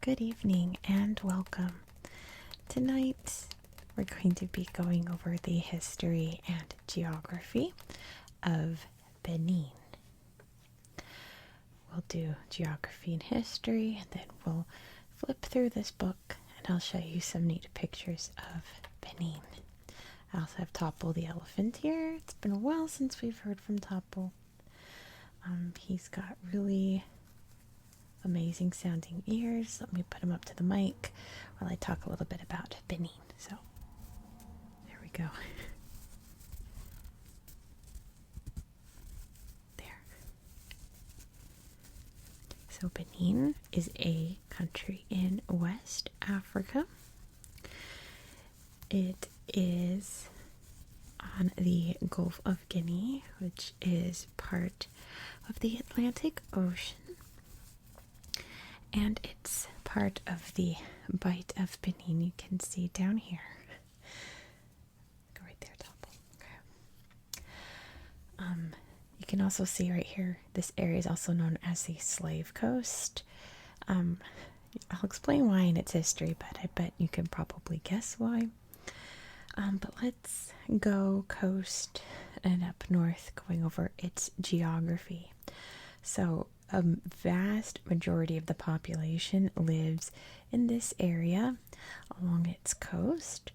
Good evening and welcome. Tonight we're going to be going over the history and geography of Benin. We'll do geography and history, and then we'll flip through this book and I'll show you some neat pictures of Benin. I also have Topple the elephant here. It's been a while since we've heard from Topple. He's got really amazing sounding ears. Let me put him up to the mic while I talk a little bit about Benin. So there we go. There. So Benin is a country in West Africa. It is on the Gulf of Guinea, which is part of the Atlantic Ocean. And it's part of the Bight of Benin. You can see down here. Go right there, Topple. Okay. You can also see right here, this area is also known as the Slave Coast. I'll explain why in its history, but I bet you can probably guess why. But let's go coast and up north, going over its geography. So a vast majority of the population lives in this area along its coast.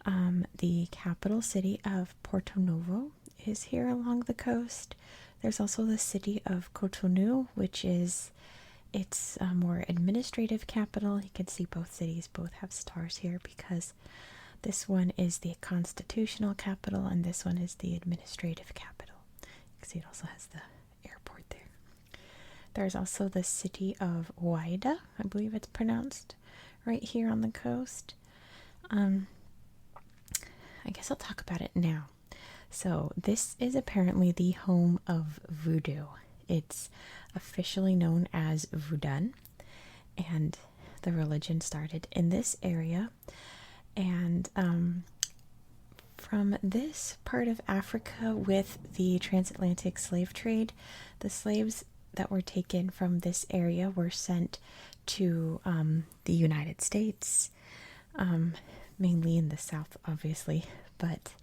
The capital city of Porto Novo is here along the coast. There's also the city of Cotonou, which is its more administrative capital. You can see both cities both have stars here because this one is the constitutional capital and this one is the administrative capital. You can see it also has the airport there. There's also the city of Ouidah, I believe it's pronounced, right here on the coast. I guess I'll talk about it now. So this is apparently the home of voodoo. It's officially known as Voodoo, and the religion started in this area. And from this part of Africa with the transatlantic slave trade, the slaves that were taken from this area were sent to the United States, mainly in the South, obviously, but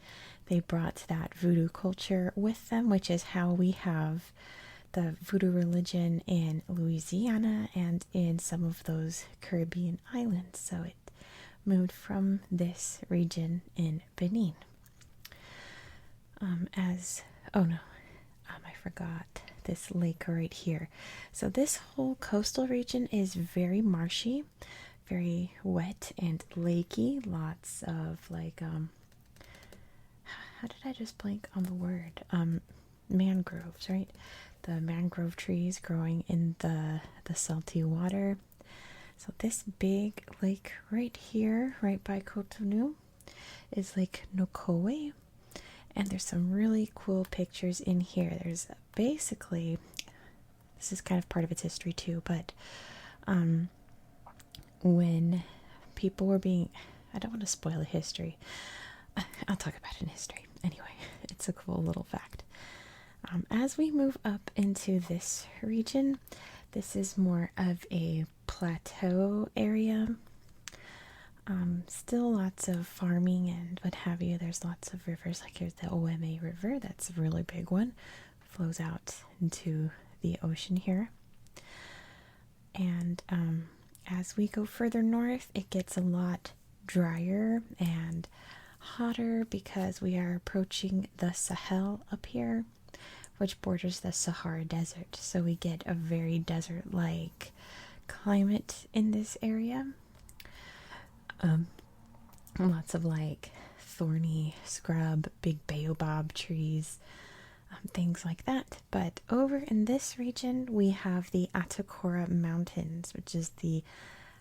they brought that voodoo culture with them, which is how we have the voodoo religion in Louisiana and in some of those Caribbean islands. So it moved from this region in Benin. I forgot this lake right here. So this whole coastal region is very marshy, very wet and lakey. Lots of how did I just blank on the word? Mangroves, right? The mangrove trees growing in the salty water. So this big lake right here, right by Cotonou, is Lake Nokowe. And there's some really cool pictures in here. There's basically, this is kind of part of its history too, but when people were being, I don't want to spoil the history. I'll talk about it in history. Anyway, it's a cool little fact. As we move up into this region, this is more of a plateau area. Still lots of farming and what have you. There's lots of rivers, like here's the Oyo River. That's a really big one. Flows out into the ocean here. And as we go further north, it gets a lot drier and hotter because we are approaching the Sahel up here, which borders the Sahara Desert. So we get a very desert-like climate in this area. Lots of thorny scrub, big baobab trees, things like that. But over in this region, we have the Atacora Mountains, which is the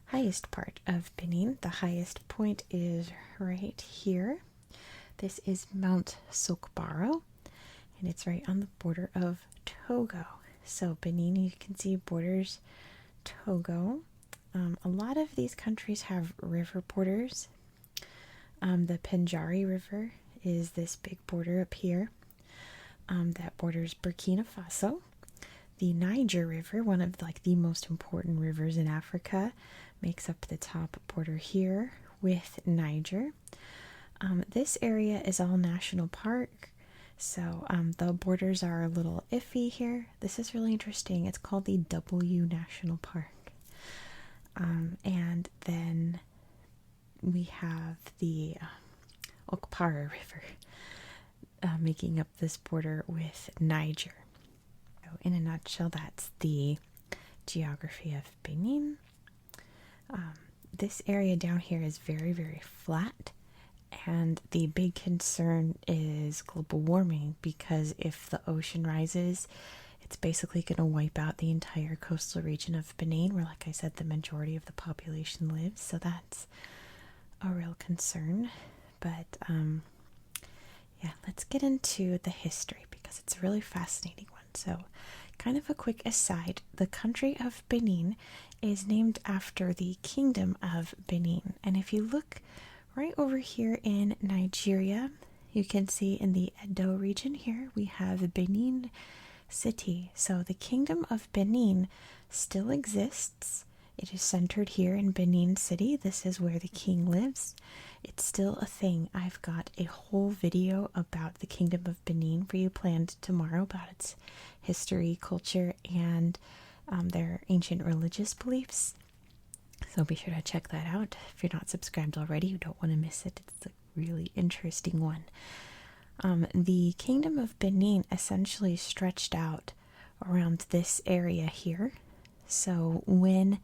highest part of Benin. The highest point is right here. This is Mount Sokbaro, and it's right on the border of Togo. So Benin, you can see, borders Togo. A lot of these countries have river borders. The Pendjari River is this big border up here that borders Burkina Faso. The Niger River, one of like the most important rivers in Africa, makes up the top border here with Niger. This area is all national park, so the borders are a little iffy here. This is really interesting. It's called the W National Park. And then we have the Atacora River making up this border with Niger. So in a nutshell, that's the geography of Benin. This area down here is very, very flat, and the big concern is global warming, because if the ocean rises, it's basically going to wipe out the entire coastal region of Benin, where, like I said, the majority of the population lives. So that's a real concern. But yeah, let's get into the history, because it's a really fascinating one. So, kind of a quick aside, the country of Benin is named after the Kingdom of Benin. And if you look right over here in Nigeria, you can see in the Edo region here, we have Benin City. So the Kingdom of Benin still exists. It is centered here in Benin City. This is where the king lives. It's still a thing. I've got a whole video about the Kingdom of Benin for you planned tomorrow, about its history, culture, and their ancient religious beliefs. So be sure to check that out. If you're not subscribed already, you don't want to miss it. It's a really interesting one. The Kingdom of Benin essentially stretched out around this area here. So when,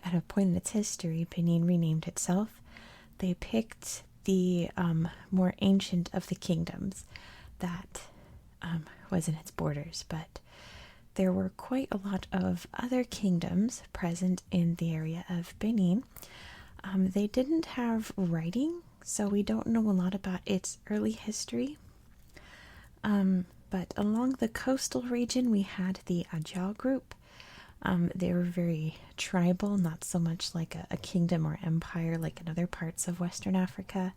at a point in its history, Benin renamed itself, they picked the more ancient of the kingdoms that was in its borders. But there were quite a lot of other kingdoms present in the area of Benin. They didn't have writing, so we don't know a lot about its early history. But along the coastal region, we had the Ajah group. They were very tribal, not so much like a kingdom or empire like in other parts of Western Africa.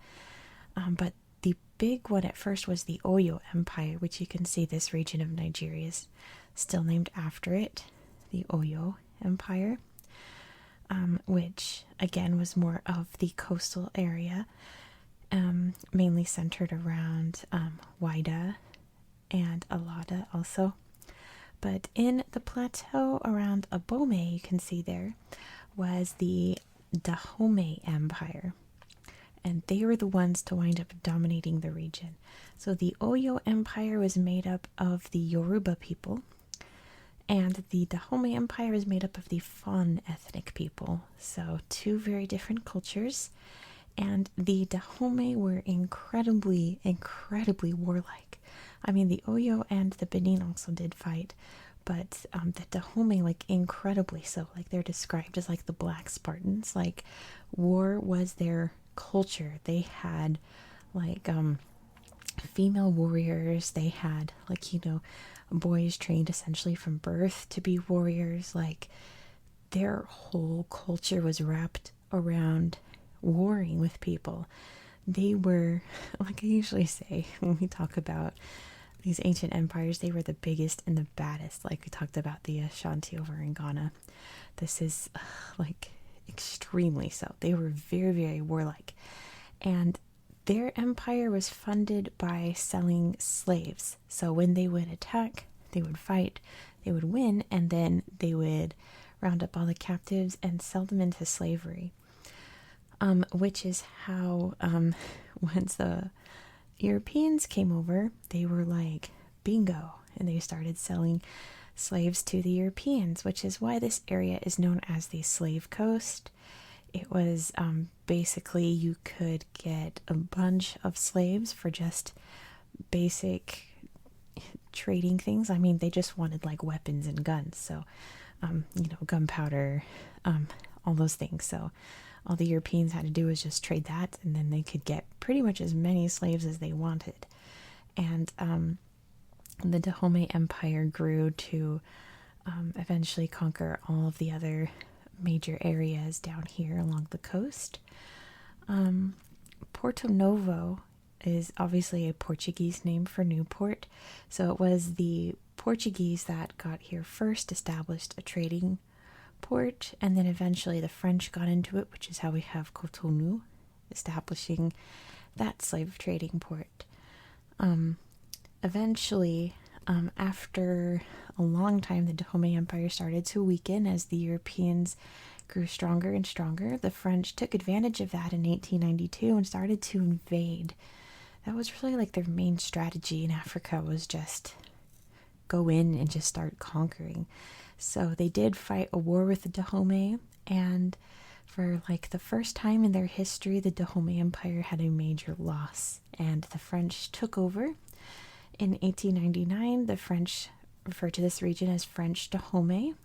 But the big one at first was the Oyo Empire, which you can see this region of Nigeria is still named after it, the Oyo Empire, which again was more of the coastal area, mainly centered around Wida and Alada also. But in the plateau around Abome, you can see there, was the Dahomey Empire. And they were the ones to wind up dominating the region. So the Oyo Empire was made up of the Yoruba people, and the Dahomey Empire is made up of the Fon ethnic people. So two very different cultures. And the Dahomey were incredibly, incredibly warlike. I mean, the Oyo and the Benin also did fight, but the Dahomey, like, incredibly so. Like, they're described as like the Black Spartans. Like, war was their culture. They had like female warriors. They had, like, you know, boys trained essentially from birth to be warriors. Like, their whole culture was wrapped around warring with people. They were, like I usually say when we talk about these ancient empires, they were the biggest and the baddest. Like we talked about the Ashanti over in Ghana. This is like extremely so. They were very, very warlike. And their empire was funded by selling slaves. So when they would attack, they would fight, they would win, and then they would round up all the captives and sell them into slavery. Which is how, once the Europeans came over, they were like, bingo, and they started selling slaves to the Europeans, which is why this area is known as the Slave Coast. It was basically you could get a bunch of slaves for just basic trading things. I mean, they just wanted like weapons and guns, so you know, gunpowder, all those things. So all the Europeans had to do was just trade that, and then they could get pretty much as many slaves as they wanted. And the Dahomey Empire grew to eventually conquer all of the other major areas down here along the coast. Porto Novo is obviously a Portuguese name for Newport, so it was the Portuguese that got here first established a trading port, and then eventually the French got into it, which is how we have Cotonou, establishing that slave trading port. Eventually, after a long time, the Dahomey Empire started to weaken as the Europeans grew stronger and stronger. The French took advantage of that in 1892 and started to invade. That was really like their main strategy in Africa, was just go in and just start conquering. So they did fight a war with the Dahomey, and for like the first time in their history, the Dahomey Empire had a major loss, and the French took over. In 1899, the French referred to this region as French Dahomey.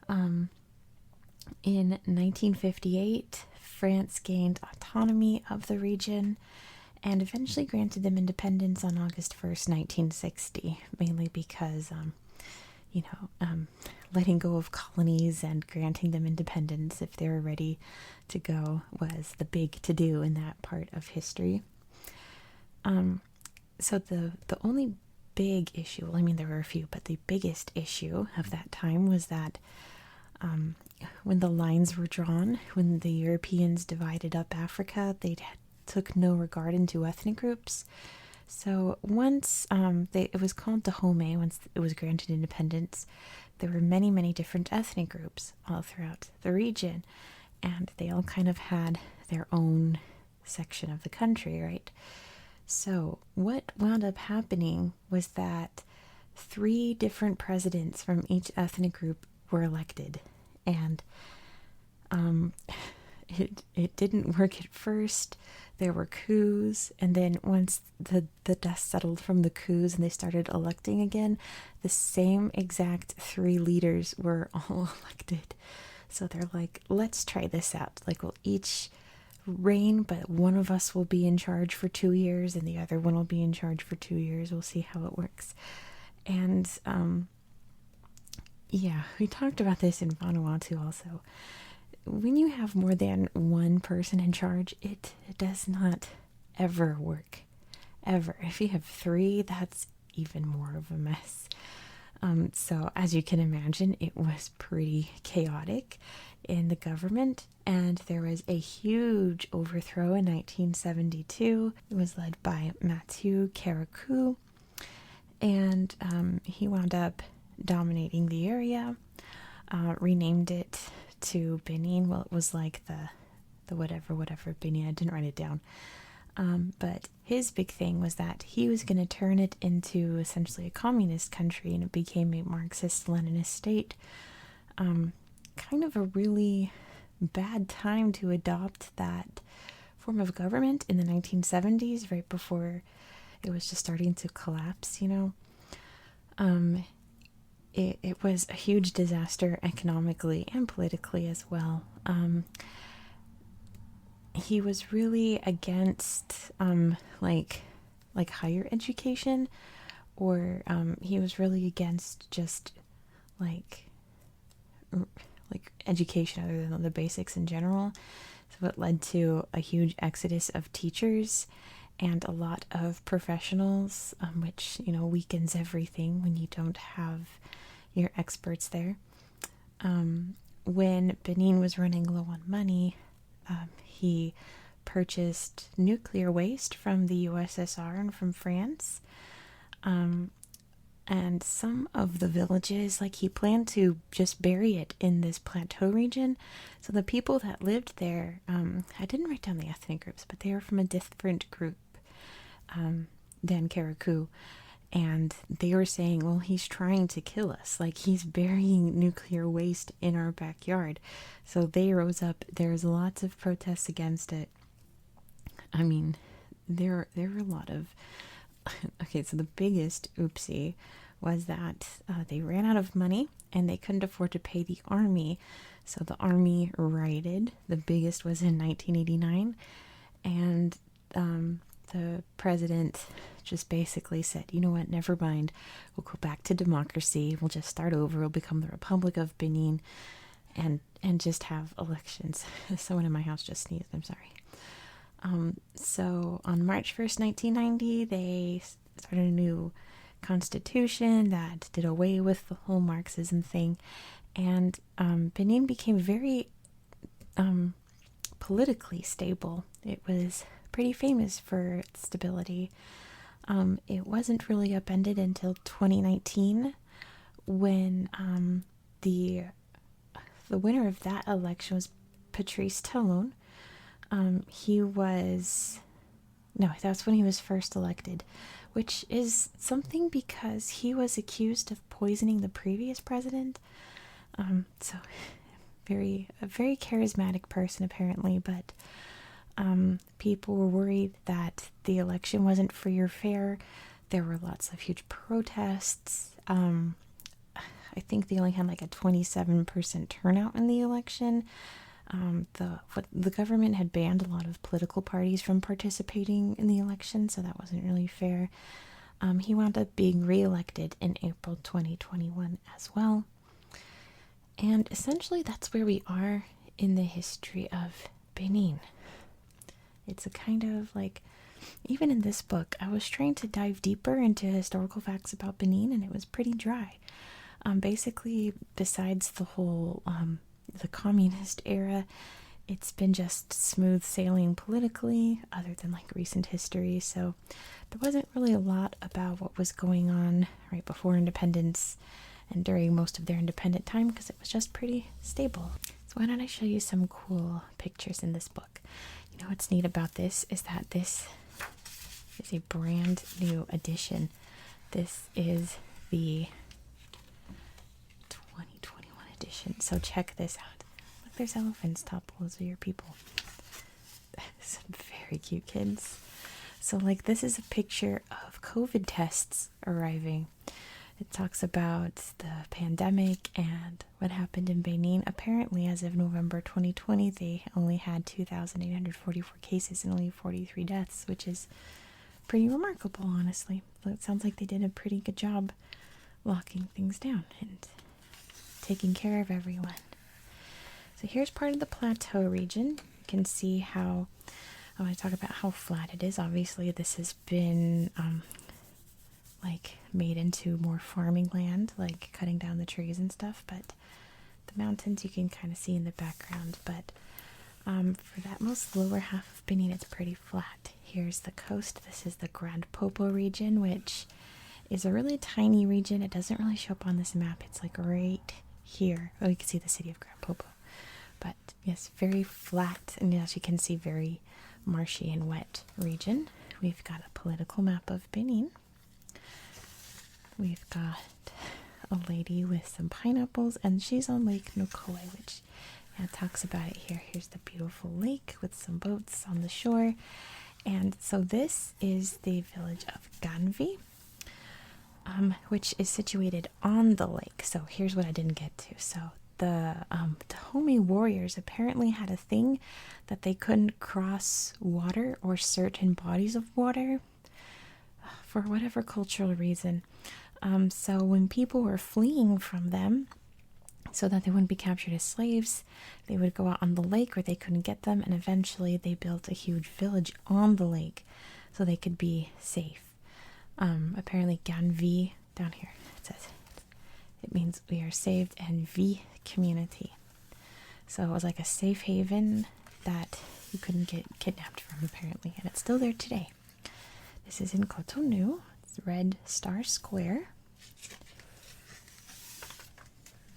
In 1958, France gained autonomy of the region and eventually granted them independence on August 1st, 1960, mainly because, letting go of colonies and granting them independence if they were ready to go was the big to-do in that part of history. So the only big issue, well, I mean, there were a few, but the biggest issue of that time was that when the lines were drawn, when the Europeans divided up Africa, they took no regard into ethnic groups. So once it was called Dahomey, once it was granted independence, there were many, many different ethnic groups all throughout the region, and they all kind of had their own section of the country, right? So what wound up happening was that 3 different presidents from each ethnic group were elected, and it didn't work at first. There were coups, and then once the dust settled from the coups and they started electing again, the same exact 3 leaders were all elected. So they're like, let's try this out. Like, we'll each reign, but one of us will be in charge for 2 years and the other one will be in charge for 2 years. We'll see how it works. And we talked about this in Vanuatu also. When you have more than one person in charge, it does not ever work. Ever. If you have 3, that's even more of a mess. So as you can imagine, it was pretty chaotic in the government, and there was a huge overthrow in 1972. It was led by Mathieu Carriacou, and he wound up dominating the area, renamed it to Benin. Well, it was like the whatever Benin. I didn't write it down. But his big thing was that he was going to turn it into essentially a communist country, and it became a Marxist-Leninist state. Kind of a really bad time to adopt that form of government in the 1970s, right before it was just starting to collapse, It was a huge disaster economically and politically as well. He was really against like higher education, or he was really against just like education other than the basics in general. So it led to a huge exodus of teachers and a lot of professionals, which weakens everything when you don't have your experts there. When Benin was running low on money, he purchased nuclear waste from the USSR and from France. And some of the villages, he planned to just bury it in this Plateau region. So the people that lived there, I didn't write down the ethnic groups, but they were from a different group than Carriacou. And they were saying, well, he's trying to kill us. He's burying nuclear waste in our backyard. So they rose up. There's lots of protests against it. I mean, there were a lot of... Okay, so the biggest oopsie was that they ran out of money and they couldn't afford to pay the army. So the army rioted. The biggest was in 1989. And the president just basically said, you know what, never mind. We'll go back to democracy. We'll just start over. We'll become the Republic of Benin and just have elections. Someone in my house just sneezed. I'm sorry. So on March 1st, 1990, they started a new constitution that did away with the whole Marxism thing. And Benin became very politically stable. It was pretty famous for its stability. It wasn't really upended until 2019 when the winner of that election was Patrice Tallon. That's when he was first elected, which is something because he was accused of poisoning the previous president. So a very charismatic person apparently, but people were worried that the election wasn't free or fair. There were lots of huge protests. I think they only had like a 27% turnout in the election. The government had banned a lot of political parties from participating in the election, so that wasn't really fair. He wound up being re-elected in April 2021 as well. And essentially that's where we are in the history of Benin. It's a kind of like, even in this book, I was trying to dive deeper into historical facts about Benin, and it was pretty dry. Basically, besides the whole the communist era, it's been just smooth sailing politically, other than like recent history. So there wasn't really a lot about what was going on right before independence and during most of their independent time, because it was just pretty stable. So why don't I show you some cool pictures in this book? You know what's neat about this is that this is a brand new edition. This is the 2021 edition. So check this out. Look, there's elephants, Those are your people. Some very cute kids. So like, this is a picture of COVID tests arriving. It talks about the pandemic and what happened in Benin. Apparently, as of November 2020, they only had 2,844 cases and only 43 deaths, which is pretty remarkable, honestly. So it sounds like they did a pretty good job locking things down and taking care of everyone. So here's part of the Plateau Region. You can see how, I want to talk about how flat it is. Obviously, this has been made into more farming land, like cutting down the trees and stuff, but the mountains you can kind of see in the background. But for that most lower half of Benin, it's pretty flat. Here's the coast. This is the Grand Popo region, which is a really tiny region. It doesn't really show up on this map. It's like right here. Oh, you can see the city of Grand Popo. But yes, very flat, and as you can see, very marshy and wet region. We've got a political map of Benin. We've got a lady with some pineapples, and she's on Lake Nokoi, which talks about it here. Here's the beautiful lake with some boats on the shore. And so this is the village of Ganvi, which is situated on the lake. So here's what I didn't get to. So the Dahomey warriors apparently had a thing that they couldn't cross water or certain bodies of water for whatever cultural reason. So when people were fleeing from them, so that they wouldn't be captured as slaves, they would go out on the lake where they couldn't get them, and eventually they built a huge village on the lake so they could be safe. Apparently Ganvi, down here, it says, it means we are saved, and V, community. So it was like a safe haven that you couldn't get kidnapped from, apparently, and it's still there today. This is in Cotonou. It's Red Star Square.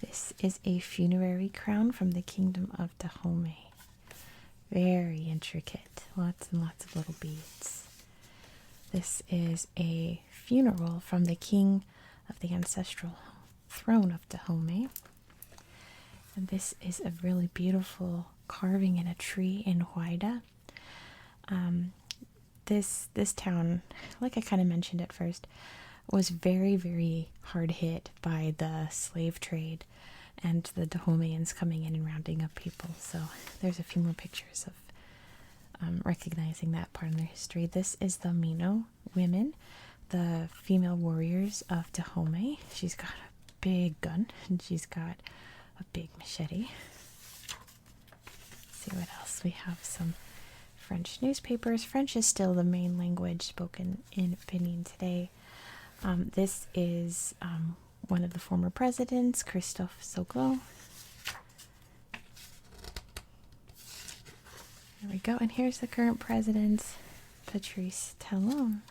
This is a funerary crown from the Kingdom of Dahomey. Very intricate. Lots and lots of little beads. This is a funeral from the king of the ancestral throne of Dahomey. And this is a really beautiful carving in a tree in Huayda. This town, like I kind of mentioned at first, was very, very hard hit by the slave trade and the Dahomeans coming in and rounding up people. So there's a few more pictures of recognizing that part of their history. This is the Mino women, the female warriors of Dahomey. She's got a big gun and she's got a big machete. Let's see what else. We have some French newspapers. French is still the main language spoken in Benin today. This is one of the former presidents, Christophe Soglo. There we go. And here's the current president, Patrice Tallon.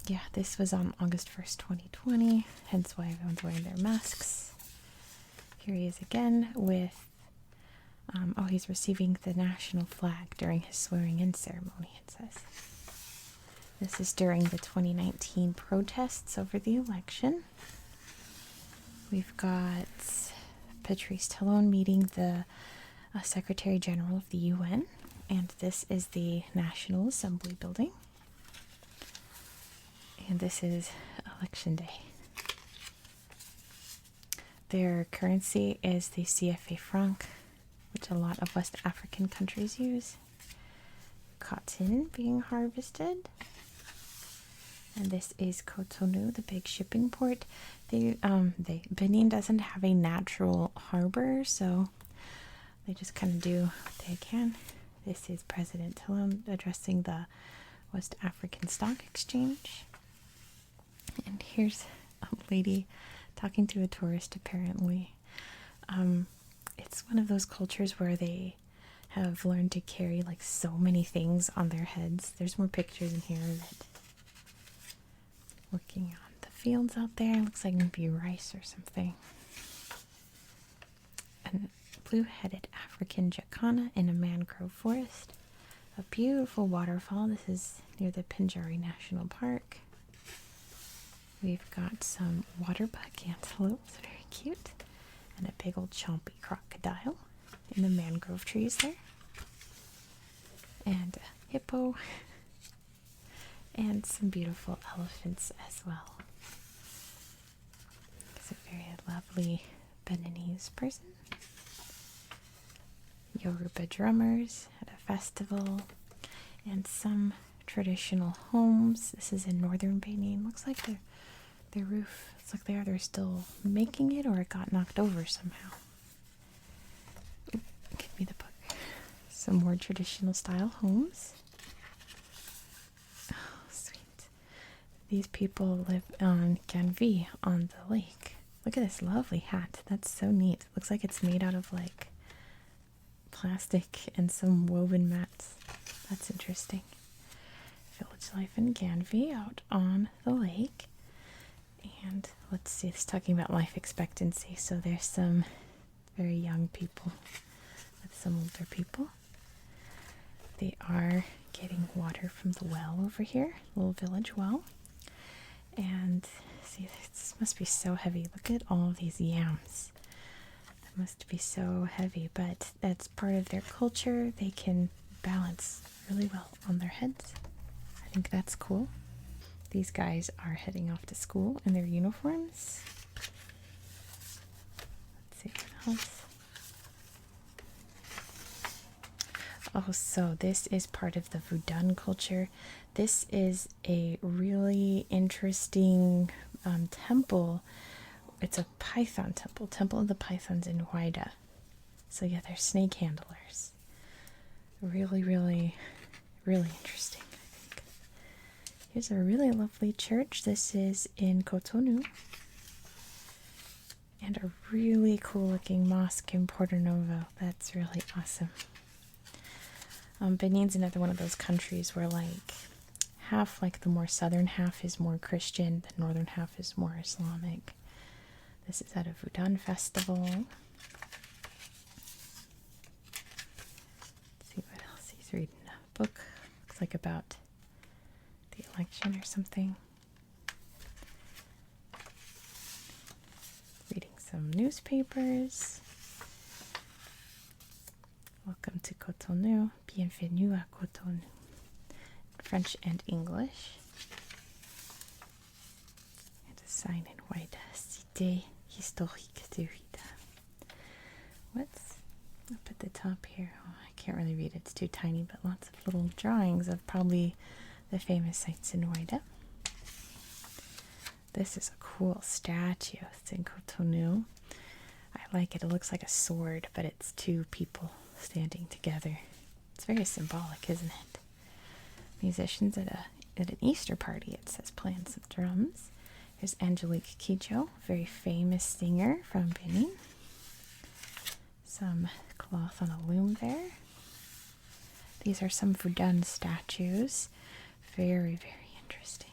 Yeah, this was on August 1st, 2020, hence why everyone's wearing their masks. Here he is again with, oh, he's receiving the national flag during his swearing-in ceremony, it says. This is during the 2019 protests over the election. We've got Patrice Tallon meeting the Secretary General of the UN, and this is the National Assembly building. And this is election day. Their currency is the CFA franc, which a lot of West African countries use. Cotton being harvested. And this is Cotonou, the big shipping port. Benin doesn't have a natural harbor, so they just kind of do what they can. This is President Tallon addressing the West African Stock Exchange. And here's a lady talking to a tourist, apparently. It's one of those cultures where they have learned to carry like so many things on their heads. There's more pictures in here that working on the fields out there. Looks like maybe rice or something. A blue-headed African jacana in a mangrove forest. A beautiful waterfall. This is near the Pinjari National Park. We've got some water buck antelopes, very cute, and a big old chompy crocodile in the mangrove trees there, and a hippo, and some beautiful elephants as well. It's a very lovely Beninese person. Yoruba drummers at a festival, and some traditional homes. This is in northern Benin. Looks like their roof, it's like they're still making it, or it got knocked over somehow. Ooh, give me the book. Some more traditional style homes. Oh, sweet. These people live on Canvey on the lake. Look at this lovely hat. That's so neat. Looks like it's made out of like plastic and some woven mats. That's interesting. Village life in Canvey out on the lake. And let's see, it's talking about life expectancy. So there's some very young people with some older people. They are getting water from the well over here, little village well. And see, this must be so heavy. Look at all of these yams. That must be so heavy, but that's part of their culture. They can balance really well on their heads. I think that's cool. These guys are heading off to school in their uniforms. Let's see what else. Oh, so this is part of the Vodun culture. This is a really interesting temple. It's a python temple, Temple of the Pythons in Huayda. So yeah, they're snake handlers. Really, really, really interesting. Here's a really lovely church. This is in Cotonou. And a really cool looking mosque in Porto Novo. That's really awesome. Benin's another one of those countries where like half, like the more southern half is more Christian, the northern half is more Islamic. This is at a Vodun festival. Let's see what else. He's reading a book. Looks like about the election or something. Reading some newspapers. Welcome to Cotonou. Bienvenue à Cotonou. French and English. And a sign in white. Cité historique de Huida. What's up at the top here? Oh, I can't really read it. It's too tiny, but lots of little drawings of probably the famous sites in Huida. This is a cool statue. It's in Cotonou. I like it. It looks like a sword, but it's two people standing together. It's very symbolic, isn't it? Musicians at a at an Easter party, it says playing some drums. Here's Angelique Kidjo, very famous singer from Benin. Some cloth on a loom there. These are some Verdun statues. Very, very interesting.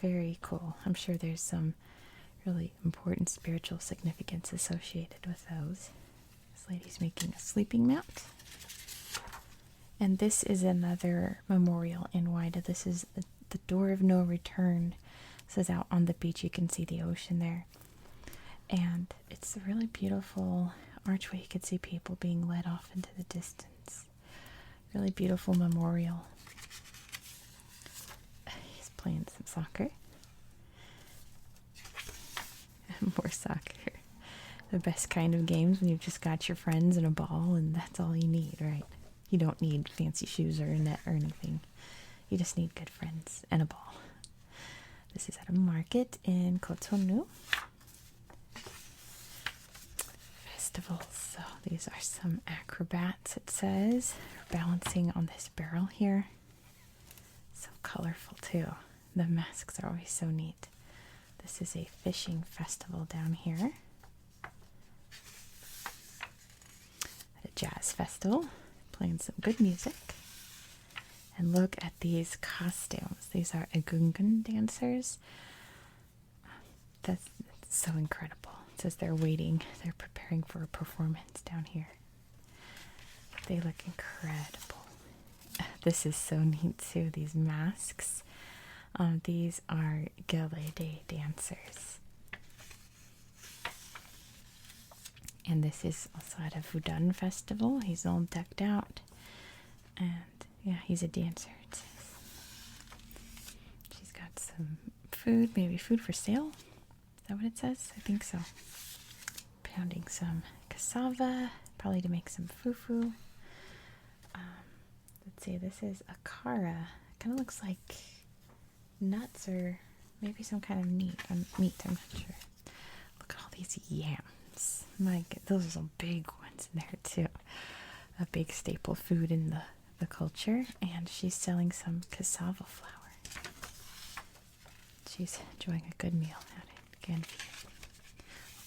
Very cool. I'm sure there's some really important spiritual significance associated with those. This lady's making a sleeping mat. And this is another memorial in Wida. This is the door of no return. This is out on the beach. You can see the ocean there. And it's a really beautiful archway. You can see people being led off into the distance. Really beautiful memorial. He's playing some soccer. More soccer. The best kind of games when you've just got your friends and a ball and that's all you need, right? You don't need fancy shoes or a net or anything. You just need good friends and a ball. This is at a market in Cotonou. Festivals. So these are some acrobats, it says. Balancing on this barrel here. So colorful too. The masks are always so neat. This is a fishing festival down here. At a jazz festival. Playing some good music. And look at these costumes. These are Egungun dancers. That's so incredible. It says they're waiting. They're preparing for a performance down here. They look incredible. This is so neat too, these masks. These are Gelede dancers. And this is also at a Verdun festival. He's all decked out. And yeah, he's a dancer, it says. She's got some food, maybe food for sale. Is that what it says? I think so. Pounding some cassava, probably to make some fufu. Let's see, this is akara. Kind of looks like nuts or maybe some kind of meat. I'm not sure. Look at all these yams. My God, those are some big ones in there too. A big staple food in the culture. And she's selling some cassava flour. She's enjoying a good meal at it. Again,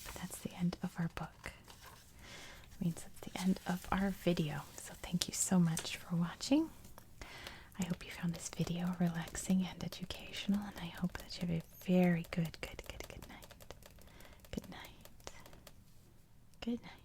but that's the end of our book. That means that's the end of our video. So thank you so much for watching. I hope you found this video relaxing and educational, and I hope that you have a very good night. Good night. Good night.